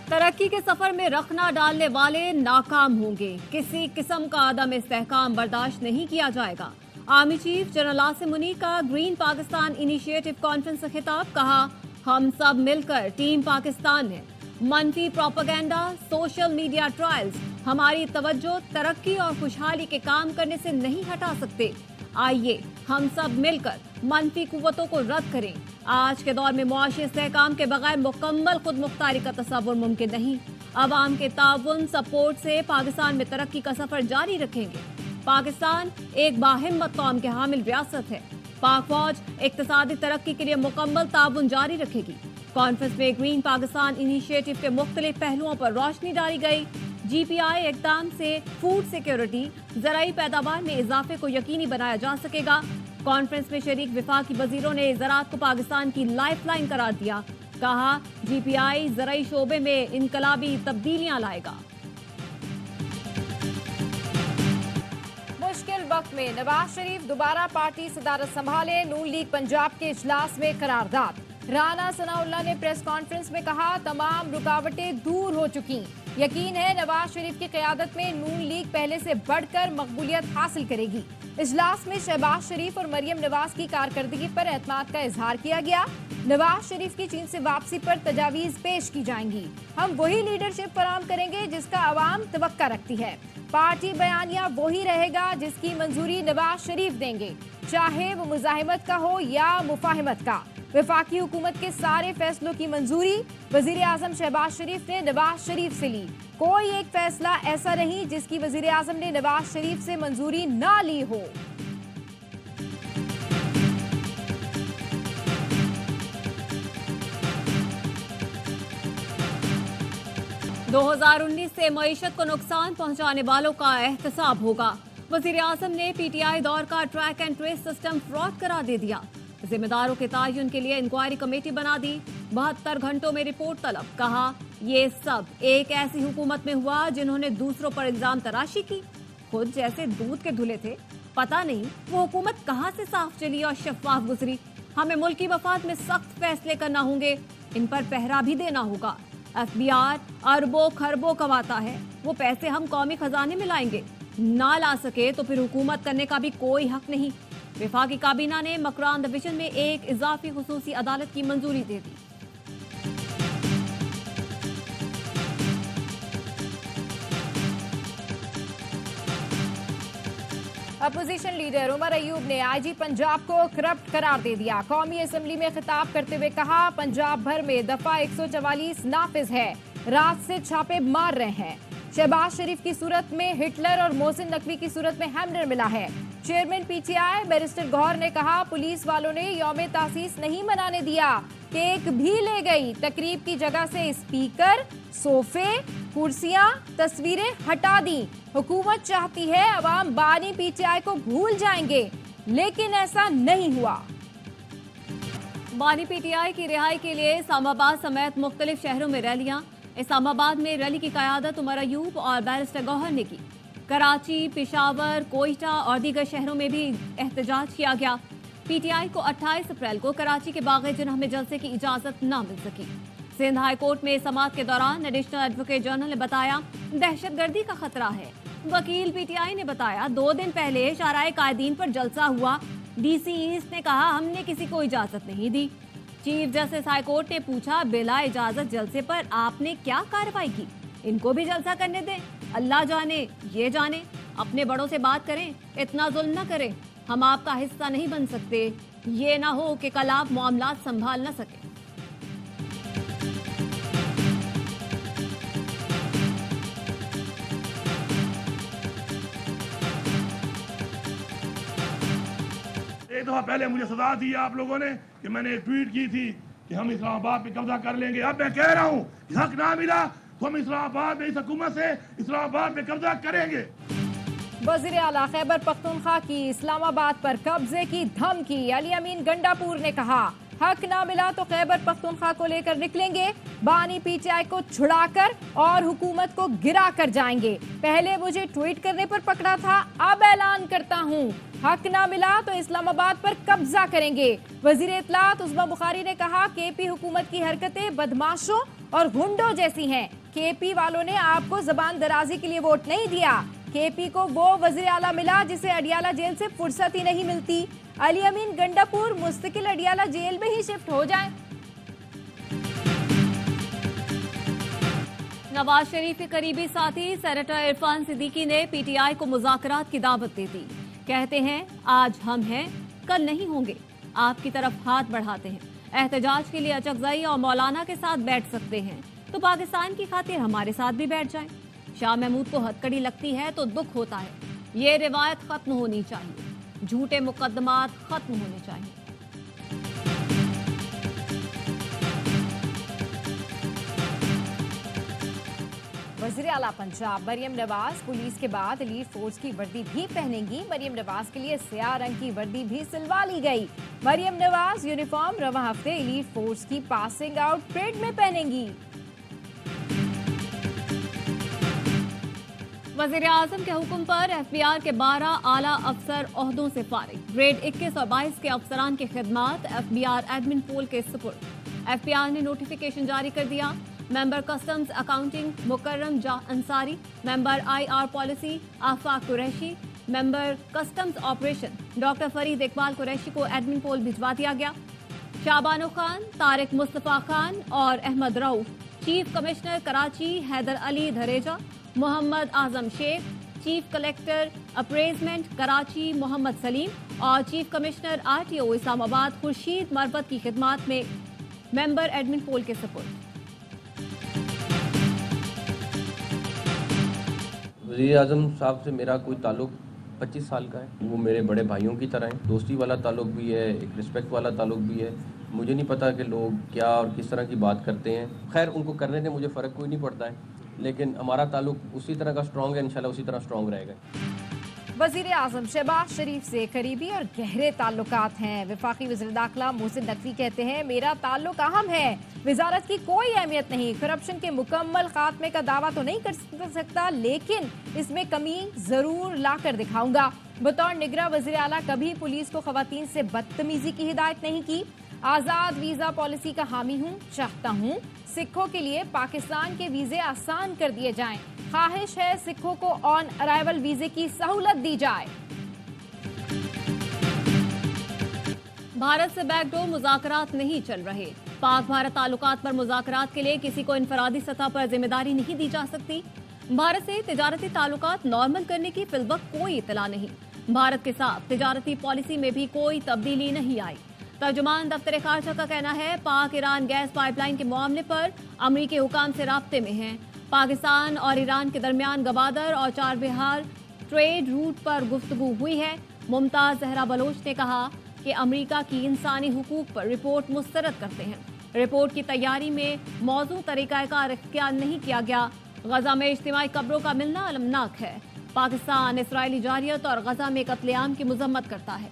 तरक्की के सफर में रखना डालने वाले नाकाम होंगे। किसी किस्म का अदम इस्तेहकाम बर्दाश्त नहीं किया जाएगा। Army chief general Asim Munir का ग्रीन पाकिस्तान इनिशिएटिव कॉन्फ्रेंस से खिताब। कहा, हम सब मिलकर टीम पाकिस्तान हैं। मनफी प्रोपेगेंडा, सोशल मीडिया ट्रायल्स हमारी तवज्जो तरक्की और खुशहाली के काम करने से नहीं हटा सकते। आइए हम सब मिलकर मनफी कुव्वतों को रद्द करें। आज के दौर में मुआशी इस्तेहकाम के बगैर मुकम्मल खुद मुख्तारी का तसव्वुर मुमकिन नहीं। अवाम के ताउन सपोर्ट से पाकिस्तान में तरक्की का सफर जारी रखेंगे। पाकिस्तान एक बाहिम्मत कौम के हामिल रियासत है। पाक फौज इक्तिसादी तरक्की के लिए मुकम्मल ताउन जारी रखेगी। कॉन्फ्रेंस में ग्रीन पाकिस्तान इनिशिएटिव के मुख्तलिफ पहलुओं पर रोशनी डाली गई। GPI इक़दाम से फूड सिक्योरिटी, ज़राई पैदावार में इजाफे को यकीनी बनाया जा सकेगा। कॉन्फ्रेंस में शरीक वफाकी वजीरों ने ज़राअत को पाकिस्तान की लाइफलाइन करार दिया। कहा, GPI ज़राई शोबे में इनकलाबी तब्दीलियां लाएगा। मुश्किल वक्त में नवाज शरीफ दोबारा पार्टी सदारत संभाले। नून लीग पंजाब के इजलास में करारदाद। राना सनाउल्लाह ने प्रेस कॉन्फ्रेंस में कहा, तमाम रुकावटें दूर हो चुकी। यकीन है नवाज शरीफ की क़यादत में नून लीग पहले से बढ़कर मकबूलियत हासिल करेगी। इजलास में शहबाज शरीफ और मरियम नवाज की कारकर्दगी पर एतमाद का इजहार किया गया। नवाज शरीफ की चीन से वापसी पर तजावीज़ पेश की जाएंगी। हम वही लीडरशिप फराहम करेंगे जिसका अवाम तवक्का रखती है। पार्टी बयानिया वही रहेगा जिसकी मंजूरी नवाज शरीफ देंगे, चाहे वो मुजाहिमत का हो या मुफाहिमत का। वफाकी हुकूमत के सारे फैसलों की मंजूरी वजीर आजम शहबाज शरीफ ने नवाज शरीफ से ली। कोई एक फैसला ऐसा नहीं जिसकी वजीर आजम ने नवाज शरीफ से मंजूरी ना ली हो। दो 2019 से मईशत को नुकसान पहुंचाने वालों का एहतसाब होगा। वजीर आजम ने PTI दौर का track and trace system fraud करार दे दिया। जिम्मेदारों के तायुन के लिए इंक्वायरी कमेटी बना दी। 72 घंटों में रिपोर्ट तलब। कहा, ये सब एक ऐसी हुकूमत में हुआ जिन्होंने दूसरों पर इल्जाम तराशी की, खुद जैसे दूध के धुले थे। पता नहीं वो हुकूमत कहां से साफ चली और शफाफ गुजरी। हमें मुल्क की वफात में सख्त फैसले करना होंगे। इन पर पहरा भी देना होगा। FBR अरबों खरबों कमाता है, वो पैसे हम कौमी खजाने में लाएंगे। ना ला सके तो फिर हुकूमत करने का भी कोई हक नहीं। वफाकी काबीना ने मकरान डिवीजन में एक इजाफी खुसूसी अदालत की मंजूरी दे दी। अपोजिशन लीडर उमर अयूब ने IG पंजाब को करप्ट करार दे दिया। कौमी असम्बली में खिताब करते हुए कहा, पंजाब भर में दफा 144 नाफिज है, रात से छापे मार रहे हैं। शहबाज शरीफ की सूरत में हिटलर और मोहसिन नकवी की सूरत में हैमर मिला है। चेयरमैन PTI बैरिस्टर गौहर ने कहा, पुलिस वालों ने यौम तासीस नहीं मनाने दिया, केक भी ले गई। तकरीब की जगह से स्पीकर, सोफे, कुर्सियां, तस्वीरें हटा दी। हुकूमत चाहती है अवाम बानी PTI को भूल जाएंगे, लेकिन ऐसा नहीं हुआ। बानी PTI की रिहाई के लिए इस्लामाबाद समेत मुख्तलिफ शहरों में रैलियां। इस्लामाबाद में रैली की क़यादत उमर अयूब और बैरिस्टर गौहर ने की। कराची, पेशावर, कोयटा और दीगर शहरों में भी एहतजाज किया गया। PTI को 28 अप्रैल को कराची के बाग़ जिन्ह में जलसे की इजाज़त न मिल सकी। सिंध हाई कोर्ट में समाअत के दौरान एडिशनल एडवोकेट जनरल ने बताया, दहशतगर्दी का खतरा है। वकील PTI ने बताया, 2 दिन पहले शाराए कायदीन पर जलसा हुआ। DC ईस्ट ने कहा, हमने किसी को इजाज़त नहीं दी। चीफ जस्टिस हाई कोर्ट ने पूछा, बिला इजाज़त जलसे पर आपने क्या कार्रवाई की? इनको भी जलसा करने दें। अल्लाह जाने, ये जाने। अपने बड़ों से बात करें, इतना जुल्म न करें। हम आपका हिस्सा नहीं बन सकते। ये ना हो कि कल आप मामलात संभाल न सके। एक दफा पहले मुझे सजा दी आप लोगों ने कि मैंने एक ट्वीट की थी कि हम इस्लामाबाद पे कब्जा कर लेंगे। अब मैं कह रहा हूँ कि हक ना मिला तो हम इस्लामाबाद में, इस हुकूमत से इस्लामाबाद में कब्जा करेंगे। वज़ीर आला खैबर पख्तूनख्वा की इस्लामाबाद पर कब्जे की धमकी। अली अमीन गंडापुर ने कहा, حق نہ ملا تو خیبر پختونخوا کو لے کر نکلیں گے، بانی پی ٹی آئی کو چھڑا کر اور حکومت کو گرا کر جائیں گے۔ پہلے مجھے ٹویٹ کرنے پر پکڑا تھا، اب اعلان کرتا ہوں حق نہ ملا تو اسلام آباد پر قبضہ کریں گے۔ وزیر اطلاعات عظمیٰ بخاری نے کہا کے پی حکومت کی حرکتیں بدماشوں اور غنڈوں جیسی ہیں۔ کے پی والوں نے آپ کو زبان درازی کے لیے ووٹ نہیں دیا۔ کے پی کو وہ وزیر اعلیٰ ملا جسے اڈیالہ جیل سے فرصت ہی نہیں ملتی۔ علی امین گنڈا پور مستقل اڈیالہ جیل میں ہی شفٹ ہو جائیں۔ نواز شریف کے قریبی ساتھی سینیٹر عرفان صدیقی نے پی ٹی آئی کو مذاکرات کی دعوت دے دی۔ کہتے ہیں آج ہم ہیں، کل نہیں ہوں گے، آپ کی طرف ہاتھ بڑھاتے ہیں، احتجاج کے لیے اچکزئی اور مولانا کے ساتھ بیٹھ سکتے ہیں تو پاکستان کی خاطر ہمارے ساتھ بھی بیٹھ جائیں۔ شاہ محمود کو ہتکڑی لگتی ہے تو دکھ ہوتا ہے، یہ روایت ختم ہونی چاہیے، جھوٹے مقدمات ختم ہونے چاہیے۔ وزیر اعلیٰ پنجاب مریم نواز پولیس کے بعد ایلیٹ فورس کی وردی بھی پہنیں گی۔ مریم نواز کے لیے سیاہ رنگ کی وردی بھی سلوا لی گئی۔ مریم نواز یونیفارم رواں ہفتے ایلیٹ فورس کی پاسنگ آؤٹ پریڈ میں پہنیں گی۔ وزیر اعظم کے حکم پر ایف بی آر کے 12 اعلیٰ افسر عہدوں سے فارغ۔ گریڈ 21 اور 22 کے افسران کی خدمات F B R admin pool کے سپرد۔ ایف بی آر نے نوٹیفیکیشن جاری کر دیا۔ Member customs accounting Mukarram Jah Ansari, member I R policy Afaq Qureshi, member customs operation doctor Farid Iqbal Qureshi کو ایڈمن پول بھجوا دیا گیا۔ شعبانو خان، طارق مصطفیٰ خان اور Ahmed Rauf chief commissioner Karachi Haider Ali Dhareja, Muhammad Azam Sheikh chief collector appraisement Karachi Muhammad Saleem اور chief commissioner R T O Islamabad Khurshid مروت کی خدمات میں ممبر ایڈمن پول کے سپرد۔ وزیر اعظم صاحب سے میرا کوئی تعلق 25 سال کا ہے، وہ میرے بڑے بھائیوں کی طرح ہیں، دوستی والا تعلق بھی ہے، ایک رسپیکٹ والا تعلق بھی ہے۔ مجھے نہیں پتا کہ لوگ کیا اور کس طرح کی بات کرتے ہیں، خیر ان کو کرنے سے مجھے فرق کوئی نہیں پڑتا ہے، لیکن ہمارا تعلق اسی طرح کا سٹرونگ ہے، انشاءاللہ اسی طرح سٹرونگ رہے گا۔ وزیر اعظم شہباز شریف سے قریبی اور گہرے تعلقات ہیں۔ وفاقی وزیر داخلہ محسن نقوی کہتے ہیں میرا تعلق اہم ہے، وزارت کی کوئی اہمیت نہیں، کرپشن کے مکمل خاتمے کا دعویٰ تو نہیں کر سکتا لیکن اس میں کمی ضرور لا کر دکھاؤں گا۔ بطور نگراں وزیر اعلیٰ کبھی پولیس کو خواتین سے بدتمیزی کی ہدایت نہیں کی۔ آزاد ویزا پالیسی کا حامی ہوں، چاہتا ہوں سکھوں کے لیے پاکستان کے ویزے آسان کر دیے جائیں، خواہش ہے سکھوں کو آن ارائیول ویزے کی سہولت دی جائے۔ بھارت سے بیک ڈور مذاکرات نہیں چل رہے۔ پاک بھارت تعلقات پر مذاکرات کے لیے کسی کو انفرادی سطح پر ذمہ داری نہیں دی جا سکتی۔ بھارت سے تجارتی تعلقات نارمل کرنے کی فی الوقت کوئی اطلاع نہیں۔ بھارت کے ساتھ تجارتی پالیسی میں بھی کوئی تبدیلی نہیں آئی۔ ترجمان دفتر خارجہ کا کہنا ہے پاک ایران گیس پائپ لائن کے معاملے پر امریکی حکام سے رابطے میں ہیں۔ پاکستان اور ایران کے درمیان گوادر اور چار بہار ٹریڈ روٹ پر گفتگو ہوئی ہے۔ ممتاز زہرا بلوچ نے کہا کہ امریکہ کی انسانی حقوق پر رپورٹ مسترد کرتے ہیں۔ رپورٹ کی تیاری میں موضوع طریقہ کار اختیار نہیں کیا گیا۔ غزہ میں اجتماعی قبروں کا ملنا المناک ہے۔ پاکستان اسرائیلی جارحیت اور غزہ میں قتل عام کی مذمت کرتا ہے۔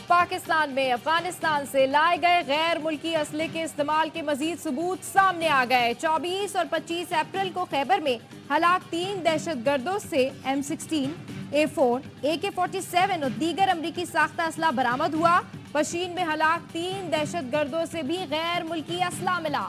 پاکستان میں افغانستان سے لائے گئے غیر ملکی اسلحے کے استعمال کے مزید ثبوت سامنے آ گئے۔ 24 اور 25 اپریل کو خیبر میں ہلاک 3 دہشت گردوں سے M16، A4، AK-47 اور دیگر امریکی ساختہ اسلحہ برآمد ہوا۔ پشین میں ہلاک 3 دہشت گردوں سے بھی غیر ملکی اسلحہ ملا۔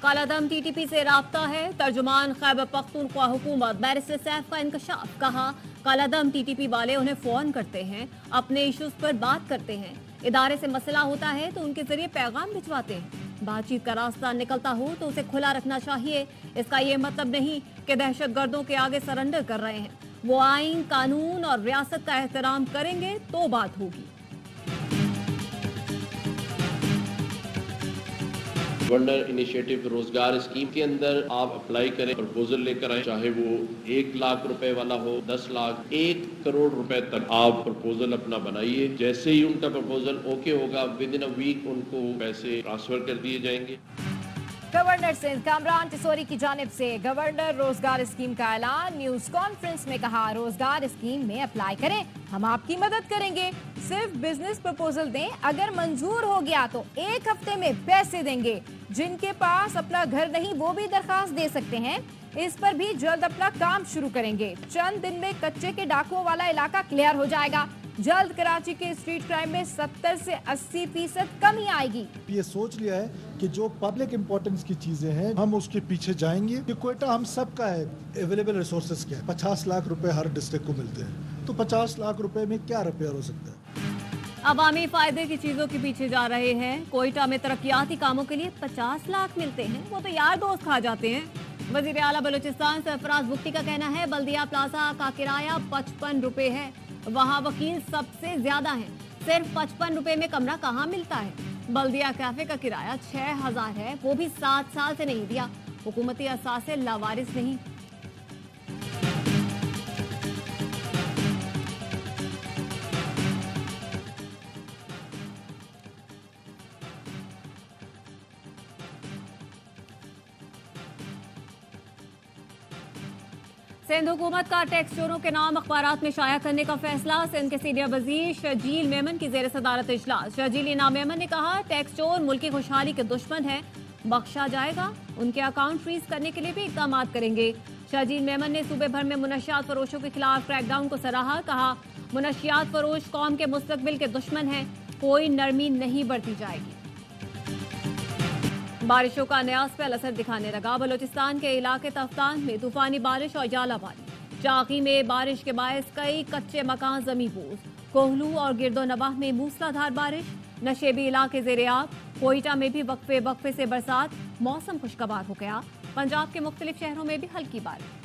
کالا دم ٹی ٹی پی سے رابطہ ہے۔ ترجمان خیبر پختونخوا حکومت بیرسٹر سیف کا انکشاف، کہا کالا دم ٹی ٹی پی والے انہیں فون کرتے ہیں، اپنے ایشوز پر بات کرتے ہیں، ادارے سے مسئلہ ہوتا ہے تو ان کے ذریعے پیغام بھجواتے ہیں۔ بات چیت کا راستہ نکلتا ہو تو اسے کھلا رکھنا چاہیے۔ اس کا یہ مطلب نہیں کہ دہشت گردوں کے آگے سرنڈر کر رہے ہیں۔ وہ آئین، قانون اور ریاست کا احترام کریں گے تو بات ہوگی۔ گورنر انیشیٹو روزگار اسکیم کے اندر آپ اپلائی کریں، پرپوزل لے کر آئیں، چاہے وہ 1 لاکھ روپے والا ہو، 10 لاکھ، 1 کروڑ روپے تک آپ پرپوزل اپنا بنائیے۔ جیسے ہی ان کا پرپوزل اوکے ہوگا ود ان اے ویک ان کو پیسے ٹرانسفر کر دیے جائیں گے۔ गवर्नर सिंध कामरान टिसोरी की जानिब से गवर्नर रोजगार स्कीम का ऐलान। न्यूज कॉन्फ्रेंस में कहा, रोजगार स्कीम में अप्लाई करें, हम आपकी मदद करेंगे। सिर्फ बिजनेस प्रपोजल दें, अगर मंजूर हो गया तो 1 हफ्ते में पैसे देंगे। जिनके पास अपना घर नहीं वो भी दरखास्त दे सकते हैं। इस पर भी जल्द अपना काम शुरू करेंगे। चंद दिन में कच्चे के डाकुओं वाला इलाका क्लियर हो जाएगा। जल्द कराची के स्ट्रीट क्राइम में 70 से 80% कमी आएगी। ये सोच लिया है कि जो पब्लिक इंपॉर्टेंस की चीजें हैं हम उसके पीछे जाएंगे। कि क्वेटा हम सबका है, अवेलेबल रिसोर्सेज क्या है, 50 लाख रुपए हर डिस्ट्रिक्ट को मिलते हैं, तो 50 लाख रुपए में क्या रिपेयर हो सकता है। अवामी फायदे की चीजों के पीछे जा रहे हैं। कोयटा में तरक्याती कामों के लिए 50 लाख मिलते हैं, वो तो यार दोस्त खा जाते हैं। वजीर आला बलूचिस्तान सरफराज बुख्ती का कहना है, बल्दिया प्लाजा का किराया 55 रुपए है, वहाँ वकील सबसे ज्यादा हैं। सिर्फ 55 रुपए में कमरा कहाँ मिलता है। बल्दिया कैफे का किराया 6000 है, वो भी 7 साल से नहीं दिया। हुकूमती असासे लावारिस नहीं। सिंध हुकूमत का टैक्स चोरों के नाम अखबारात में शाया करने का फैसला। सिंध के सीनियर वजीर शर्जील मेमन की जेर सदारत इजलास। शर्जील इनाम मेमन ने कहा, टैक्स चोर मुल्की खुशहाली के दुश्मन है, बख्शा जाएगा। उनके अकाउंट फ्रीज करने के लिए भी इकदाम करेंगे। शर्जील मेमन ने सूबे भर में मुनशियात फरोशों के खिलाफ क्रैकडाउन को सराहा। कहा, मुनशियात फरोश कौम के मुस्तकबिल के दुश्मन है, कोई नरमी नहीं बरती जाएगी। बारिशों का नया स्पेल असर दिखाने लगा। बलूचिस्तान के इलाके तफ्तान में तूफानी बारिश और जालाबारी। चाकी में बारिश के बायस कई कच्चे मकान ज़मींपोश। कोहलू और गिरदो नवाह में मूसलाधार बारिश। नशेबी इलाके ज़ेरे-आब। कोयटा में भी वक्फे वक्फे से बरसात। मौसम खुशगवार हो गया। पंजाब के मुख्तलिफ शहरों में भी हल्की बारिश।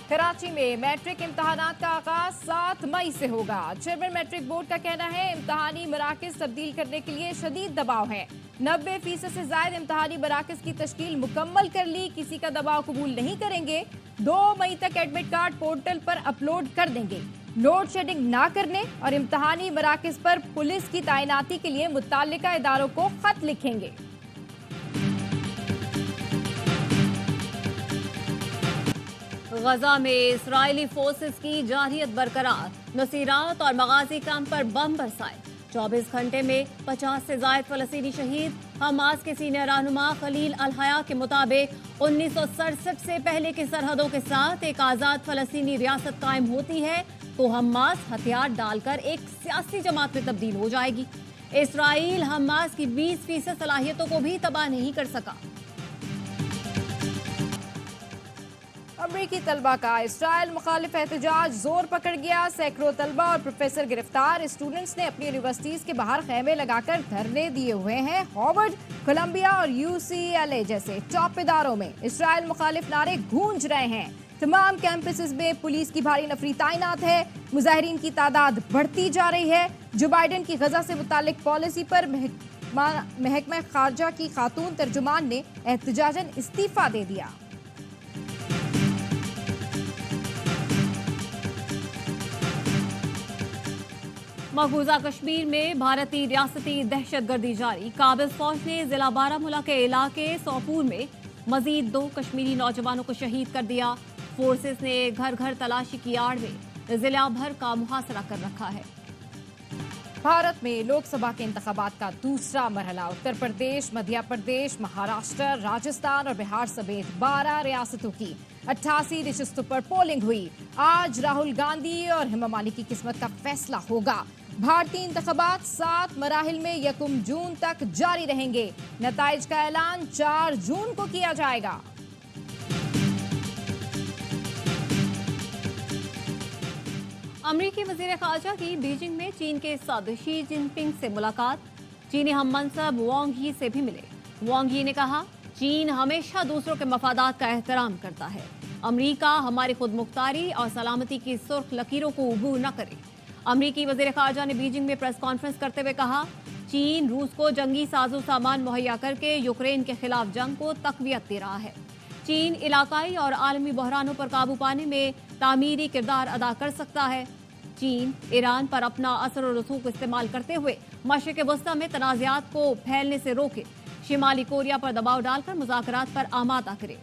कराची में मैट्रिक इम्तहानात का आगाज 7 मई से होगा। चेयरमैन मैट्रिक बोर्ड का कहना है, इम्तहानी मराकज तब्दील करने के लिए शदीद दबाव है। 90% से ज्यादा इम्तहानी मराकज की तश्कील मुकम्मल कर ली, किसी का दबाव कबूल नहीं करेंगे। 2 मई तक एडमिट कार्ड पोर्टल पर अपलोड कर देंगे। लोड शेडिंग ना करने और इम्तहानी मराकज पर पुलिस की तैनाती के लिए मुत्तल्लिका इदारों को खत लिखेंगे। गजा में इस्राएली फोर्सेस की जारहियत बरकरार। नसीरात और मगाजी कैंप पर बम बरसाए। 24 घंटे में 50 से जायद फलस्तीनी शहीद। हमास के सीनियर रहनुमा खलील अल हया के मुताबिक 1967 से पहले की सरहदों के साथ एक आज़ाद फलस्तीनी रियासत कायम होती है तो हमास हथियार डालकर एक सियासी जमात में तब्दील हो जाएगी। इसराइल हमास की 20% सलाहियतों को भी तबाह नहीं कर सका। अमरीकी तलबा का इसराइल मुखालिफ एहतजाज जोर पकड़ गया। सैकड़ों तलबा और प्रोफेसर गिरफ्तार। स्टूडेंट्स ने अपनी यूनिवर्सिटीज के बाहर खेमे लगाकर धरने दिए हुए हैं। हार्वर्ड, कोलंबिया और UCLA जैसे टॉप इदारों में इसराइल मुखालिफ नारे गूंज रहे हैं। तमाम कैंपसेस में पुलिस की भारी नफरी तैनात है। मुजाहिरीन की तादाद बढ़ती जा रही है। जो बाइडेन की गजा से मुतालिक पॉलिसी पर महकमा खारजा की खातून तर्जुमान ने एहतजाजन इस्तीफा दे दिया। मकबूजा कश्मीर में भारतीय रियासती दहशतगर्दी जारी। काबिज फौज ने जिला बारामूला के इलाके सोपूर में मजीद 2 कश्मीरी नौजवानों को शहीद कर दिया। फोर्सेस ने घर घर तलाशी की आड़ में जिला भर का मुहासरा कर रखा है। भारत में लोकसभा के इंतखाबात का दूसरा मरहला। उत्तर प्रदेश, मध्य प्रदेश, महाराष्ट्र, राजस्थान और बिहार समेत 12 रियासतों की 88 नशिस्तों पर पोलिंग हुई। आज राहुल गांधी और हेमा मालिनी की किस्मत का फैसला होगा। भारतीय इंतखाबात 7 मराहिल में 1 जून तक जारी रहेंगे। नताइज का ऐलान 4 जून को किया जाएगा। अमरीकी वज़ीर ख़ारजा की बीजिंग में चीन के सदर शी जिनपिंग से मुलाकात। चीनी हम मनसब वांग यी से भी मिले। वांग यी ने कहा, चीन हमेशा दूसरों के मफादात का एहतराम करता है। अमरीका हमारी खुद मुख्तारी और सलामती की सुर्ख लकीरों को अबूर न करे। अमरीकी वज़ीर ख़ारजा ने बीजिंग में प्रेस कॉन्फ्रेंस करते हुए कहा, चीन रूस को जंगी साजो सामान मुहैया करके यूक्रेन के खिलाफ जंग को तक़वियत दे रहा है। चीन इलाकाई और आलमी बहरानों पर काबू पाने में तामीरी किरदार अदा कर सकता है। चीन ईरान पर अपना असर और रसूख इस्तेमाल करते हुए मशरिक़ वस्ता में तनाज़ात को फैलने से रोके, शिमाली कोरिया पर दबाव डालकर मुज़ाकरात पर आमादा करे।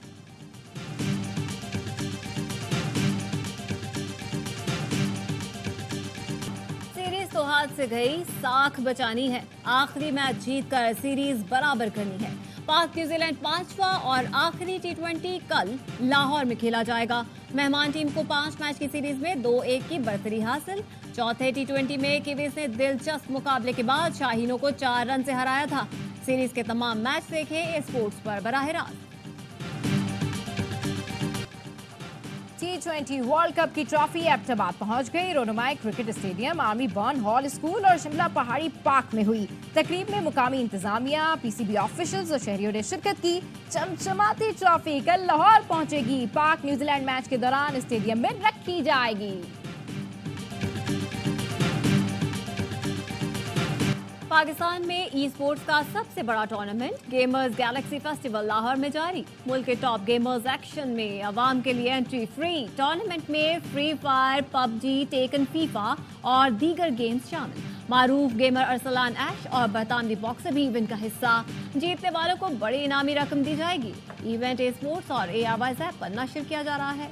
सीरीज तो हाथ से गई, साख बचानी है। आखिरी मैच जीतकर सीरीज बराबर करनी है। पाक न्यूजीलैंड 5वां और आखिरी T20 कल लाहौर में खेला जाएगा। मेहमान टीम को 5 मैच की सीरीज में 2-1 की बढ़तरी हासिल। चौथे T20 में किवीज ने दिलचस्प मुकाबले के बाद शाहीनों को 4 रन से हराया था। सीरीज के तमाम मैच देखें स्पोर्ट्स पर बराह रास्त। T20 वर्ल्ड कप की ट्रॉफी एबटाबाद पहुंच गई। रोनोमाई cricket stadium, army Burn Hall school और शिमला पहाड़ी पार्क में हुई तकरीब में मुकामी इंतजामिया, PCB ऑफिशियल्स और शहरियों ने शिरकत की। चमचमाती ट्रॉफी कल लाहौर पहुंचेगी। पाक न्यूजीलैंड मैच के दौरान स्टेडियम में रखी जाएगी। पाकिस्तान में ई स्पोर्ट्स का सबसे बड़ा tournament gamers Galaxy festival Lahore में जारी। मुल्क के टॉप गेमर्स एक्शन में अवाम के लिए एंट्री फ्री। टूर्नामेंट में free fire, PUBG, taken, FIFA और दीगर गेम्स शामिल। मारूफ गेमर अरसलान ऐश और बरतानवी बॉक्सर भी इवेंट का हिस्सा। जीतने वालों को बड़ी इनामी रकम दी जाएगी। इवेंट ए स्पोर्ट्स और ARYZ ऐप पर नशर किया जा रहा है।